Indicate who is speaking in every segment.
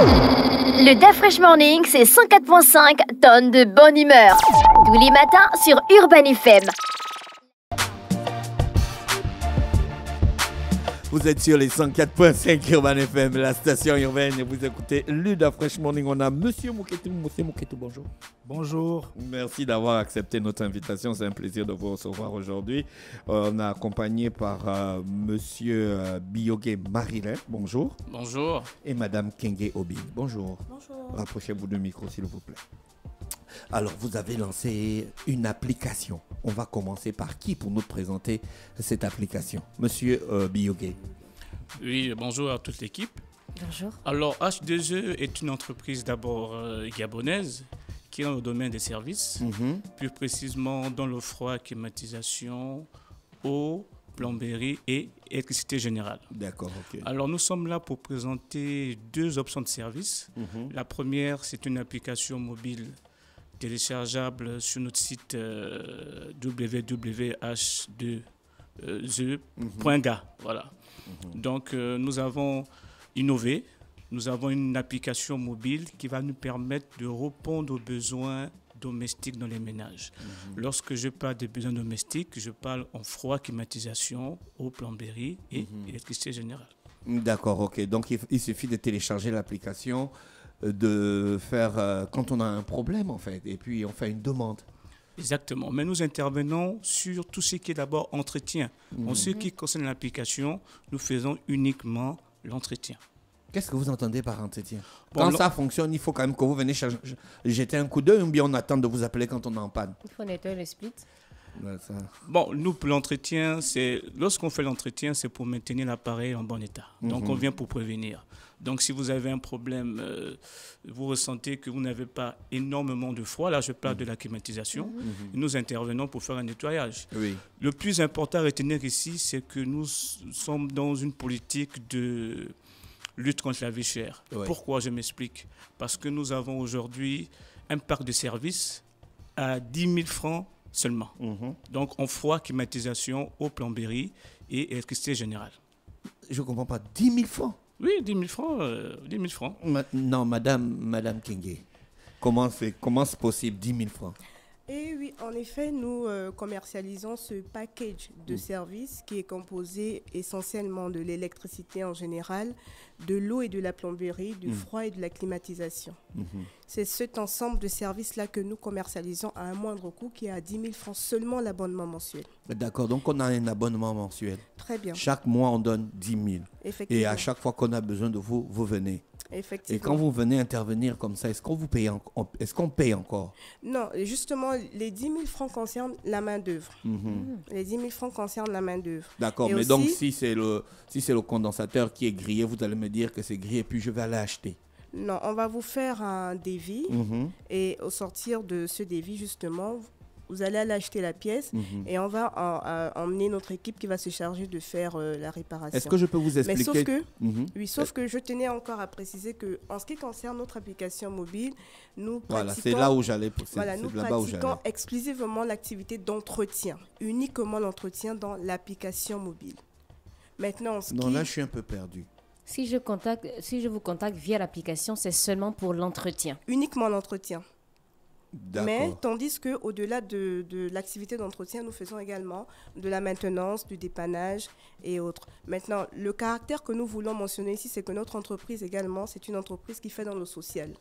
Speaker 1: Le Da Fresh Morning, c'est 104.5 tonnes de bonne humeur. Tous les matins sur Urban FM.
Speaker 2: Vous êtes sur les 104.5 Urban FM, la station urbaine, et vous écoutez le Da Fresh Morning. On a Monsieur Mouketou. Monsieur Mouketou, bonjour.
Speaker 3: Bonjour.
Speaker 2: Merci d'avoir accepté notre invitation. C'est un plaisir de vous recevoir aujourd'hui. On est accompagné par Monsieur Biogué Marilyn. Bonjour.
Speaker 4: Bonjour.
Speaker 2: Et Madame Kenge Obi. Bonjour.
Speaker 5: Bonjour.
Speaker 2: Rapprochez-vous du micro, s'il vous plaît. Alors, vous avez lancé une application. On va commencer par qui pour nous présenter cette application? Monsieur Biogué.
Speaker 4: Oui, bonjour à toute l'équipe.
Speaker 1: Bonjour.
Speaker 4: Alors, H2E est une entreprise d'abord gabonaise qui est dans le domaine des services, plus précisément dans le froid, climatisation, eau, plomberie et électricité générale.
Speaker 2: D'accord, ok.
Speaker 4: Alors, nous sommes là pour présenter deux options de service. La première, c'est une application mobile téléchargeable sur notre site www.h2e.ga. Voilà. Donc, nous avons innové. Nous avons une application mobile qui va nous permettre de répondre aux besoins domestiques dans les ménages. Lorsque je parle des besoins domestiques, je parle en froid, climatisation, eau, plomberie et électricité générale.
Speaker 2: D'accord, ok. Donc, il suffit de télécharger l'application, de faire quand on a un problème, en fait, et puis on fait une demande.
Speaker 4: Exactement. Mais nous intervenons sur tout ce qui est d'abord entretien. En ce qui concerne l'application, nous faisons uniquement l'entretien.
Speaker 2: Qu'est-ce que vous entendez par entretien?
Speaker 4: Bon,
Speaker 2: Quand ça fonctionne, il faut quand même que vous venez jeter un coup d'œil, ou bien on attend de vous appeler quand on est en panne?
Speaker 5: Il faut nettoyer le split.
Speaker 2: Ouais, ça.
Speaker 4: Bon, nous, pour l'entretien, lorsqu'on fait l'entretien, c'est pour maintenir l'appareil en bon état. Donc, on vient pour prévenir. Donc, si vous avez un problème, vous ressentez que vous n'avez pas énormément de froid, là, je parle de la climatisation, nous intervenons pour faire un nettoyage.
Speaker 2: Oui.
Speaker 4: Le plus important à retenir ici, c'est que nous sommes dans une politique de lutte contre la vie chère.
Speaker 2: Oui.
Speaker 4: Pourquoi? Je m'explique. Parce que nous avons aujourd'hui un parc de services à 10 000 francs seulement. Donc, en froid, climatisation, eau, plomberie et électricité générale.
Speaker 2: Je ne comprends pas. 10 000 francs?
Speaker 4: Oui, 10 000 francs. 10 000 francs.
Speaker 2: Non, Madame Kenge. Comment c'est possible, 10 000 francs?
Speaker 5: Et oui, en effet, nous commercialisons ce package de services qui est composé essentiellement de l'électricité en général, de l'eau et de la plomberie, du froid et de la climatisation. C'est cet ensemble de services-là que nous commercialisons à un moindre coût qui est à 10 000 francs seulement l'abonnement mensuel.
Speaker 2: D'accord, donc on a un abonnement mensuel.
Speaker 5: Très bien.
Speaker 2: Chaque mois, on donne 10 000.
Speaker 5: Effectivement.
Speaker 2: Et à chaque fois qu'on a besoin de vous, vous venez.
Speaker 5: Effectivement.
Speaker 2: Et quand vous venez intervenir comme ça, est-ce qu'on vous paye est-ce qu'on paye encore?
Speaker 5: Non, justement, les 10 000 francs concernent la main-d'œuvre. Les 10 000 francs concernent la main-d'œuvre.
Speaker 2: D'accord,
Speaker 5: Et
Speaker 2: mais
Speaker 5: aussi,
Speaker 2: donc si c'est le condensateur qui est grillé, vous allez me dire que c'est grillé, puis je vais aller acheter.
Speaker 5: Non, on va vous faire un devis et au sortir de ce devis, justement, vous allez aller acheter la pièce et on va emmener notre équipe qui va se charger de faire la réparation.
Speaker 2: Est-ce que je peux vous expliquer?
Speaker 5: Mais sauf que je tenais encore à préciser que en ce qui concerne notre application mobile, nous
Speaker 2: Voilà,
Speaker 5: pratiquons,
Speaker 2: c'est là où j'allais.
Speaker 5: nous pratiquons exclusivement l'activité d'entretien, uniquement l'entretien dans l'application mobile. Maintenant,
Speaker 2: Non, là, je suis un peu perdu.
Speaker 6: Si je vous contacte via l'application, c'est seulement pour l'entretien.
Speaker 5: Uniquement l'entretien. Mais
Speaker 2: D'accord.
Speaker 5: tandis qu'au-delà de l'activité d'entretien, nous faisons également de la maintenance, du dépannage et autres. Maintenant, le caractère que nous voulons mentionner ici, c'est que notre entreprise également, c'est une entreprise qui fait dans le social.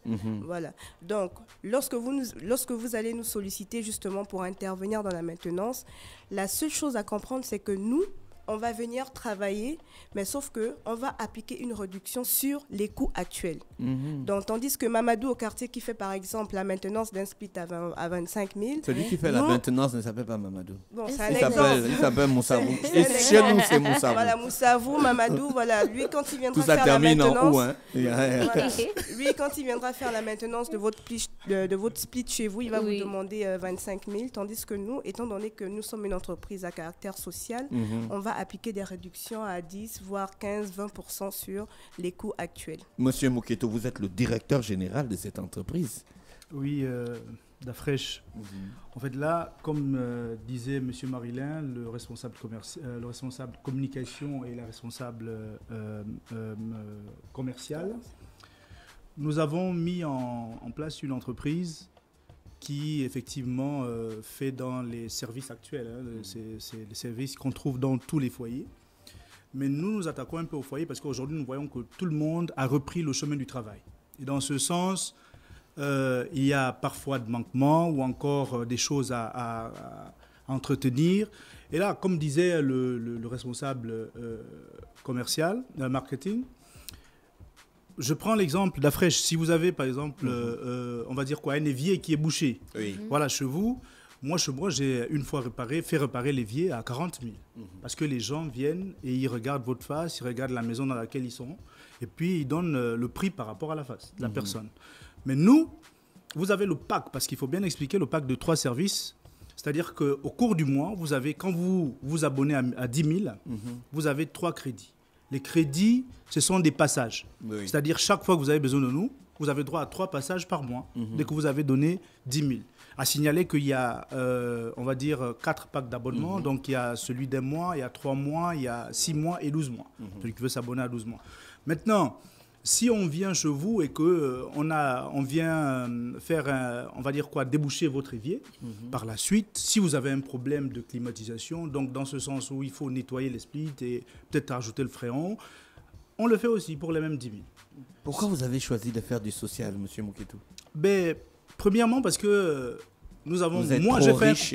Speaker 5: Voilà. Donc, lorsque vous allez nous solliciter justement pour intervenir dans la maintenance, la seule chose à comprendre, c'est que nous, on va venir travailler, mais sauf qu'on va appliquer une réduction sur les coûts actuels. Donc, tandis que Mamadou au quartier qui fait par exemple la maintenance d'un split à 25 000.
Speaker 2: Celui qui fait la maintenance ne s'appelle pas Mamadou.
Speaker 5: Bon, c'est un
Speaker 2: Il
Speaker 5: exemple.
Speaker 2: s'appelle Moussavou. Et chez nous, c'est Moussavou.
Speaker 5: Voilà, Moussavou, Mamadou, voilà. Lui, quand il viendra
Speaker 2: Tout ça
Speaker 5: faire la
Speaker 2: termine en
Speaker 5: maintenance.
Speaker 2: ou, hein.
Speaker 5: Voilà. Lui, quand il viendra faire la maintenance de votre split chez vous, il va vous demander 25 000. Tandis que nous, étant donné que nous sommes une entreprise à caractère social, on va appliquer des réductions à 10, voire 15, 20% sur les coûts actuels.
Speaker 2: Monsieur Mouketou, vous êtes le directeur général de cette entreprise.
Speaker 3: Oui, Da Fresh. En fait, là, comme disait M. Marilyn, le responsable communication et la responsable commerciale, nous avons mis en place une entreprise qui effectivement fait dans les services actuels, c'est les services qu'on trouve dans tous les foyers. Mais nous nous attaquons un peu au foyer parce qu'aujourd'hui nous voyons que tout le monde a repris le chemin du travail. Et dans ce sens, il y a parfois de manquements ou encore des choses à entretenir. Et là, comme disait le responsable commercial, marketing, je prends l'exemple d'Afresh. Si vous avez, par exemple, on va dire quoi, un évier qui est bouché, voilà, chez vous, moi, j'ai une fois fait réparer l'évier à 40 000. Parce que les gens viennent et ils regardent votre face, ils regardent la maison dans laquelle ils sont, et puis ils donnent le prix par rapport à la face de la personne. Mais nous, vous avez le pack, parce qu'il faut bien expliquer le pack de 3 services. C'est-à-dire qu'au cours du mois, vous avez, quand vous vous abonnez à 10 000, vous avez 3 crédits. Les crédits, ce sont des passages. Oui. C'est-à-dire chaque fois que vous avez besoin de nous, vous avez droit à 3 passages par mois, dès que vous avez donné 10 000. À signaler qu'il y a, on va dire, 4 packs d'abonnement. Donc il y a celui d'un mois, il y a 3 mois, il y a 6 mois et 12 mois. Celui qui veut s'abonner à 12 mois. Maintenant, si on vient chez vous et qu'on vient faire, on va dire quoi, déboucher votre évier, par la suite, si vous avez un problème de climatisation, donc dans ce sens où il faut nettoyer les splits et peut-être rajouter le fréon, on le fait aussi pour les mêmes 10 000.
Speaker 2: Pourquoi vous avez choisi de faire du social, M. Moketou?
Speaker 3: Ben, premièrement, parce que nous avons...
Speaker 2: Vous êtes
Speaker 3: moi,
Speaker 2: trop riche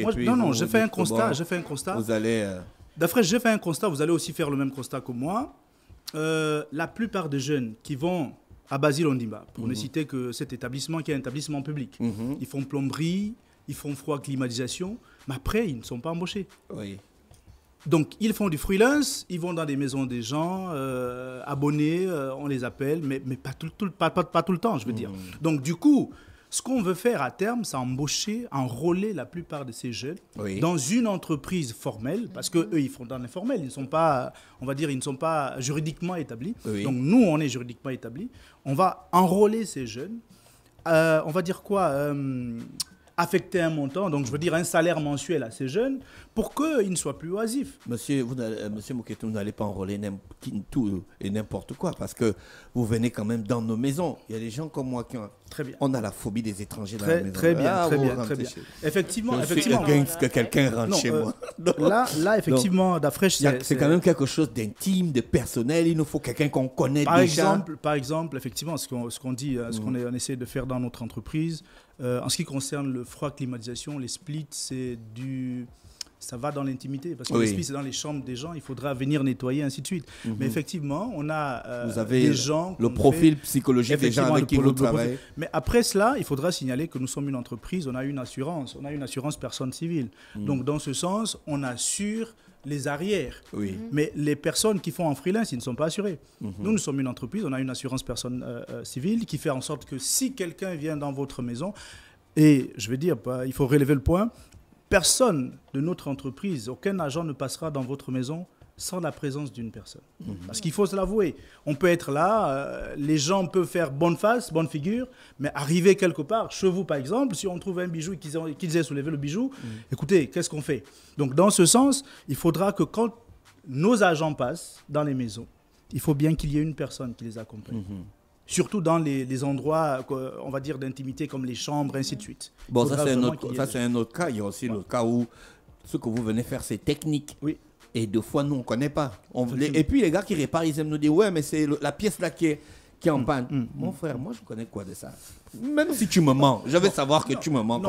Speaker 3: j'ai fait un constat. J'ai fait un constat.
Speaker 2: Vous allez...
Speaker 3: D'après, j'ai fait un constat. Vous allez aussi faire le même constat que moi. La plupart des jeunes qui vont à Basile Ondimba, pour ne citer que cet établissement qui est un établissement public, ils font plomberie, ils font froid climatisation, mais après, ils ne sont pas embauchés.
Speaker 2: Oui.
Speaker 3: Donc, ils font du freelance, ils vont dans des maisons des gens, abonnés, on les appelle, mais pas tout le temps, je veux dire. Donc, du coup, ce qu'on veut faire à terme, c'est embaucher, enrôler la plupart de ces jeunes dans une entreprise formelle, parce qu'eux, ils font dans l'informel, ils ne sont pas, on va dire, ils ne sont pas juridiquement établis. Donc, nous, on est juridiquement établis. On va enrôler ces jeunes, on va dire quoi, affecter un montant, donc je veux dire un salaire mensuel à ces jeunes, pour qu'ils ne soient plus oisifs.
Speaker 2: Monsieur Moketou, vous n'allez pas enrôler tout et n'importe quoi, parce que vous venez quand même dans nos maisons. Il y a des gens comme moi qui ont...
Speaker 3: Très bien.
Speaker 2: On a la phobie des étrangers dans la maison.
Speaker 3: Très bien. Effectivement.
Speaker 2: Que quelqu'un rentre chez moi.
Speaker 3: Là, effectivement, d'Afresh,
Speaker 2: c'est quand même quelque chose d'intime, de personnel. Il nous faut quelqu'un qu'on connaît déjà.
Speaker 3: Par exemple, effectivement, ce qu'on dit, ce qu'on essaie de faire dans notre entreprise, en ce qui concerne le froid climatisation, les splits, ça va dans l'intimité, parce que les splits, c'est dans les chambres des gens, il faudra venir nettoyer, ainsi de suite. Mais effectivement, on a
Speaker 2: vous avez
Speaker 3: des gens...
Speaker 2: le profil psychologique des gens avec qui vous travaillez.
Speaker 3: Mais après cela, il faudra signaler que nous sommes une entreprise, on a une assurance personne civile. Donc, dans ce sens, on assure les arrières. Mais les personnes qui font en freelance, ils ne sont pas assurés. Nous sommes une entreprise, on a une assurance personne civile qui fait en sorte que si quelqu'un vient dans votre maison, et je vais dire, il faut relever le point, personne de notre entreprise, aucun agent ne passera dans votre maison sans la présence d'une personne. Parce qu'il faut se l'avouer, on peut être là, les gens peuvent faire bonne face, bonne figure, mais arriver quelque part, chez vous par exemple, si on trouve un bijou et qu'ils aient soulevé le bijou, écoutez, qu'est-ce qu'on fait? Donc dans ce sens, il faudra que quand nos agents passent dans les maisons, il faut bien qu'il y ait une personne qui les accompagne. Surtout dans les endroits, on va dire, d'intimité comme les chambres, ainsi de suite.
Speaker 2: Bon, ça c'est un autre cas. Il y a aussi le cas où ce que vous venez faire, c'est technique. Et deux fois, nous, on ne connaît pas. Et puis, les gars qui réparent, ils aiment nous dire, ouais, mais c'est la pièce là qui est en panne. Mon frère, moi, je connais quoi de ça? Même si tu me mens, je vais savoir que tu me mens.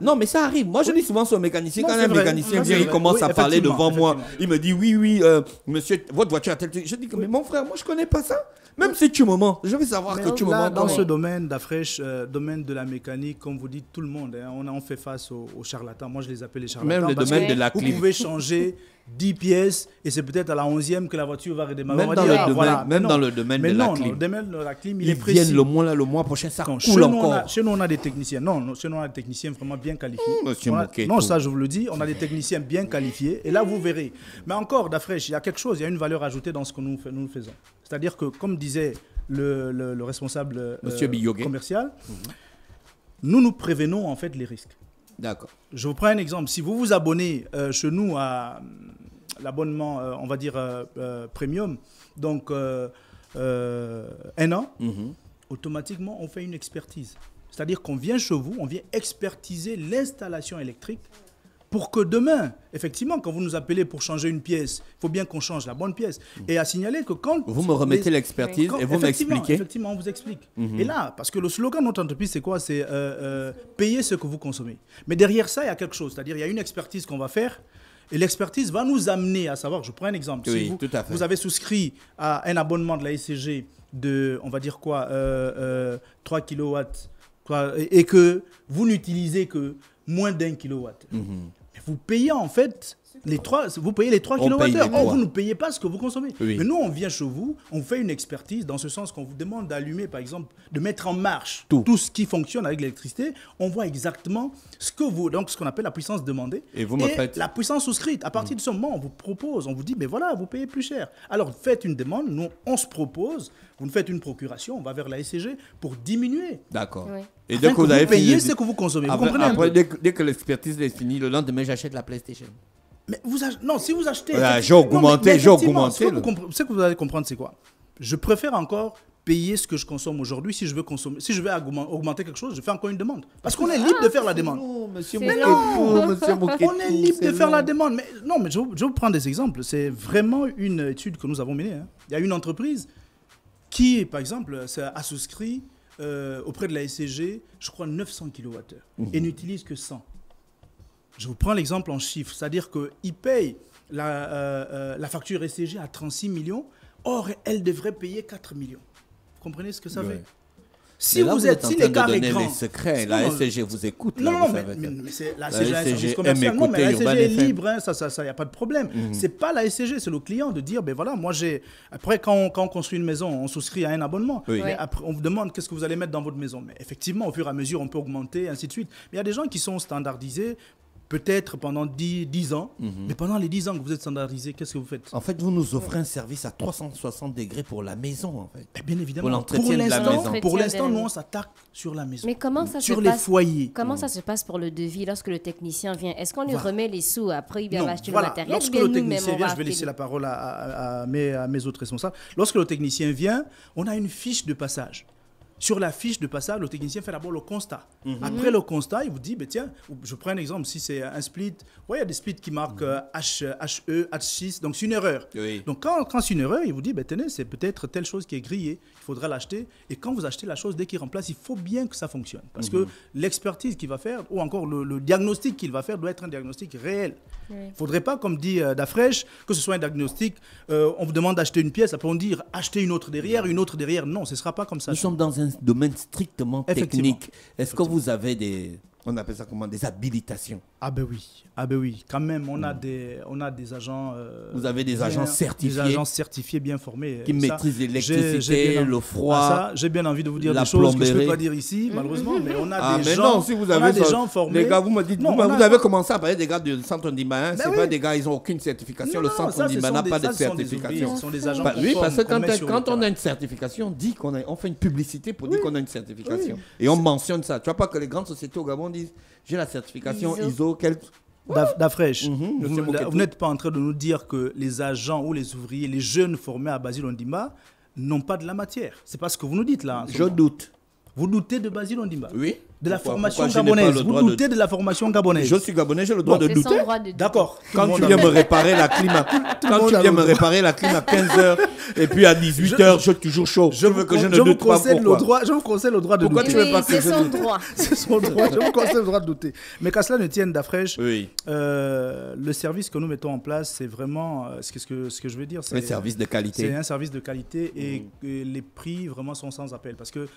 Speaker 2: Non, mais ça arrive. Moi, je dis souvent sur un mécanicien, quand un mécanicien vient, il commence à parler devant moi. Il me dit, oui, monsieur, votre voiture a tel... Je dis, mais mon frère, moi, je ne connais pas ça. Même si tu me mens, je vais savoir que tu me mens.
Speaker 3: Dans ce domaine d'Afresh, domaine de la mécanique, comme vous dites, tout le monde, on fait face aux charlatans. Moi, je les appelle les charlatans.
Speaker 2: Même le domaine de la clim.
Speaker 3: Vous pouvez changer 10 pièces et c'est peut-être à la 11e que la voiture va redémarrer.
Speaker 2: Même dans le domaine de la clim.
Speaker 3: Le domaine de la clim, il est précis.
Speaker 2: Ils viennent le mois prochain, ça coule encore.
Speaker 3: Chez nous, on a des techniciens. Chez nous, on a des techniciens vraiment bien qualifiés.
Speaker 2: Non,
Speaker 3: ça, je vous le dis, on a des techniciens bien qualifiés. Et là, vous verrez. Mais encore, d'Afresh, il y a quelque chose, il y a une valeur ajoutée dans ce que nous faisons. C'est-à-dire que, comme disait le responsable commercial, nous prévenons en fait les risques.
Speaker 2: D'accord.
Speaker 3: Je vous prends un exemple. Si vous vous abonnez chez nous à l'abonnement, on va dire premium, donc 1 an, automatiquement, on fait une expertise. C'est-à-dire qu'on vient chez vous, on vient expertiser l'installation électrique pour que demain, effectivement, quand vous nous appelez pour changer une pièce, il faut bien qu'on change la bonne pièce. Et à signaler que quand...
Speaker 2: Vous me remettez l'expertise et vous m'expliquez.
Speaker 3: Effectivement, on vous explique. Et là, parce que le slogan de notre entreprise, c'est quoi? C'est payer ce que vous consommez. Mais derrière ça, il y a quelque chose. C'est-à-dire, il y a une expertise qu'on va faire. Et l'expertise va nous amener à savoir, je prends un exemple.
Speaker 2: Oui,
Speaker 3: si vous,
Speaker 2: tout à fait.
Speaker 3: vous avez souscrit à un abonnement de la SCG de, on va dire quoi, 3 kW, et que vous n'utilisez que moins d'1 kW. Vous payez en fait vous payez les 3 kWh. Or, vous ne payez pas ce que vous consommez.
Speaker 2: Oui.
Speaker 3: Mais nous, on vient chez vous, on fait une expertise dans ce sens qu'on vous demande d'allumer, par exemple, de mettre en marche tout ce qui fonctionne avec l'électricité. On voit exactement ce qu'on appelle la puissance demandée
Speaker 2: et
Speaker 3: la puissance souscrite. À partir de ce moment, on vous propose, on vous dit, mais voilà, vous payez plus cher. Alors, faites une demande, nous, on se propose, vous nous faites une procuration, on va vers la SCG pour diminuer.
Speaker 2: D'accord.
Speaker 6: Oui.
Speaker 2: Et dès que
Speaker 3: vous payez ce que vous consommez. Vous comprenez
Speaker 2: après, dès que l'expertise est finie, le lendemain, j'achète la PlayStation.
Speaker 3: Mais non, si vous achetez...
Speaker 2: J'ai augmenté.
Speaker 3: Ce que vous allez comprendre, c'est quoi? Je préfère encore payer ce que je consomme aujourd'hui. Si je veux augmenter quelque chose, je fais encore une demande. Parce qu'on est libre de faire la demande.
Speaker 2: Non, monsieur
Speaker 3: Moketou, on est libre de faire la demande. Mais je vais vous prendre des exemples. C'est vraiment une étude que nous avons menée. Il y a une entreprise qui, par exemple, a souscrit auprès de la SCG, je crois, 900 kWh et n'utilise que 100. Je vous prends l'exemple en chiffres, c'est-à-dire qu'ils payent la facture SCG à 36 millions, or elle devrait payer 4 millions. Vous comprenez ce que ça fait? Si vous êtes si l'écart est grand...
Speaker 2: les secrets, la SCG vous écoute.
Speaker 3: Non, mais la SCG est un service commercial. Non, mais la SCG est libre, ça, il n'y a pas de problème. C'est pas la SCG, c'est le client de dire, ben voilà, moi j'ai... Après, quand on construit une maison, on souscrit à un abonnement.
Speaker 2: Oui.
Speaker 3: Mais après, on vous demande qu'est-ce que vous allez mettre dans votre maison. Mais effectivement, au fur et à mesure, on peut augmenter, ainsi de suite. Mais il y a des gens qui sont standardisés, peut-être pendant 10 ans, mais pendant les 10 ans que vous êtes standardisé, qu'est-ce que vous faites?
Speaker 2: En fait, vous nous offrez un service à 360 degrés pour la maison, en fait.
Speaker 3: Bien évidemment.
Speaker 2: Pour l'entretien de la maison.
Speaker 3: Pour l'instant, nous, on s'attaque sur la maison.
Speaker 6: Mais comment ça
Speaker 3: sur
Speaker 6: se
Speaker 3: les
Speaker 6: passe,
Speaker 3: foyers.
Speaker 6: Comment ça se passe pour le devis lorsque le technicien vient? Est-ce qu'on lui remet les sous après il vient acheter le matériel?
Speaker 3: Lorsque le technicien vient, je vais laisser la parole à mes autres responsables. Lorsque le technicien vient, on a une fiche de passage. Sur la fiche de passage, le technicien fait d'abord le constat. Après le constat, il vous dit, tiens, je prends un exemple, si c'est un split, il y a des splits qui marquent HE, H6, donc c'est une erreur.
Speaker 2: Oui.
Speaker 3: Donc quand c'est une erreur, il vous dit, tenez, c'est peut-être telle chose qui est grillée, il faudra l'acheter. Et quand vous achetez la chose, dès qu'il remplace, il faut bien que ça fonctionne. Parce que l'expertise qu'il va faire, ou encore le diagnostic qu'il va faire, doit être un diagnostic réel. Il ne faudrait pas, comme dit Dafresh, que ce soit un diagnostic, on vous demande d'acheter une pièce, après on dit acheter une autre derrière. Non, ce ne sera pas comme ça.
Speaker 2: Nous sommes dans un domaine strictement technique. Est-ce que vous avez on appelle ça comment, des habilitations?
Speaker 3: Ah ben oui, quand même, on a des agents...
Speaker 2: vous avez des agents certifiés?
Speaker 3: Des agents certifiés, bien formés.
Speaker 2: Qui maîtrisent l'électricité, le froid,
Speaker 3: j'ai bien envie de vous dire des choses que je ne peux pas dire ici, malheureusement, mais on a des gens...
Speaker 2: Non, si vous avez
Speaker 3: des gens formés...
Speaker 2: Les gars, vous me dites, vous avez commencé à parler des gars du centre Ndimba, c'est pas des gars, ils n'ont aucune certification, le centre Ndimba n'a pas de certification.
Speaker 3: Ce sont des agents
Speaker 2: oui, parce que quand on a une certification, on dit on fait une publicité pour dire qu'on a une certification. Et on mentionne ça. Tu vois pas que les grandes sociétés au Gabon disent, j'ai la certification ISO,
Speaker 3: Dafresh, vous n'êtes pas en train de nous dire que les agents ou les ouvriers, les jeunes formés à Basile Ondimba n'ont pas de la matière. C'est pas ce que vous nous dites là.
Speaker 2: Je doute.
Speaker 3: Vous doutez de Basile Ondimba?
Speaker 2: Oui.
Speaker 3: De la formation gabonaise. Vous doutez de la formation gabonaise?
Speaker 2: Je suis gabonais, j'ai le droit de douter.
Speaker 3: D'accord.
Speaker 2: Quand tu viens me réparer la clim à 15h et puis à 18h, je suis toujours chaud. Je veux que je ne doute pas pourquoi.
Speaker 3: Je vous conseille le droit de douter.
Speaker 2: Pourquoi tu veux pas que je doute?
Speaker 3: C'est son droit. Je vous conseille le droit de douter. Mais qu'à cela ne tienne, Dafresh,
Speaker 2: oui.
Speaker 3: Le service que nous mettons en place, c'est vraiment ce que je veux dire.
Speaker 2: C'est un service de qualité.
Speaker 3: C'est un service de qualité et les prix vraiment sont sans appel parce que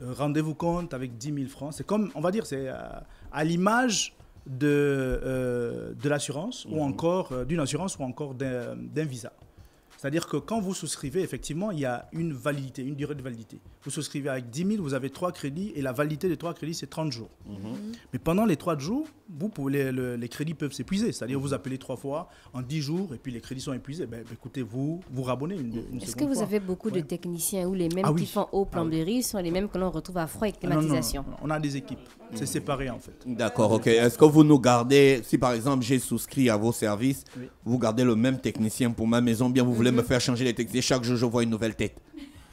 Speaker 3: rendez-vous compte, avec 10 000 francs, c'est comme, on va dire, c'est à l'image de l'assurance ou encore d'une assurance ou encore d'un visa. C'est-à-dire que quand vous souscrivez, effectivement, il y a une validité, une durée de validité. Vous souscrivez avec 10 000, vous avez 3 crédits et la validité des 3 crédits, c'est 30 jours. Mais pendant les 30 jours, les crédits peuvent s'épuiser. C'est-à-dire vous appelez 3 fois en 10 jours et puis les crédits sont épuisés. Écoutez, vous rabonnez une seconde fois.
Speaker 6: Est-ce que vous avez beaucoup de techniciens ou les mêmes qui font eau plomberie sont les mêmes que l'on retrouve à froid et climatisation?
Speaker 3: Non, on a des équipes. C'est séparé en fait.
Speaker 2: D'accord, ok. Est-ce que vous nous gardez, si par exemple j'ai souscrit à vos services, vous gardez le même technicien pour ma maison, bien vous voulez me faire changer les techniciens, chaque jour je vois une nouvelle tête?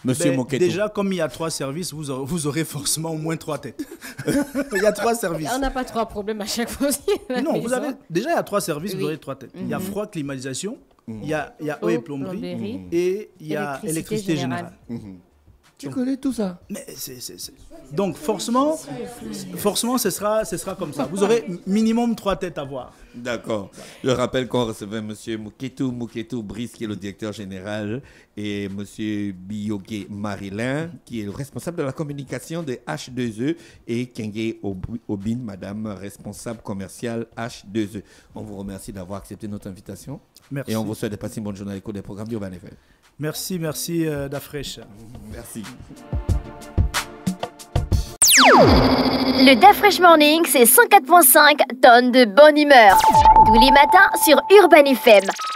Speaker 2: Monsieur Moketo.
Speaker 3: Déjà, comme il y a 3 services, vous aurez forcément au moins 3 têtes. Il y a 3 services.
Speaker 6: On n'a pas 3 problèmes à chaque fois aussi.
Speaker 3: Non, déjà, il y a 3 services, vous aurez 3 têtes. Il y a froid, climatisation, il y a eau et plomberie, et il y a électricité générale.
Speaker 2: Tu connais tout ça?
Speaker 3: Mais Donc, forcément, ce sera comme ça. Vous aurez minimum 3 têtes à voir.
Speaker 2: D'accord. Je rappelle qu'on recevait M. Moketo Brice, qui est le directeur général, et M. Biyoge Marilyn, qui est le responsable de la communication de H2E, et Kenge Obin, madame responsable commerciale H2E. On vous remercie d'avoir accepté notre invitation.
Speaker 3: Merci.
Speaker 2: Et on vous souhaite de passer une bonne journée à l'écoute des programmes d'Urban FM.
Speaker 3: Merci, Dafresh.
Speaker 2: Merci.
Speaker 1: Le Dafresh Morning, c'est 104.5 tonnes de bonne humeur. Tous les matins sur Urban FM.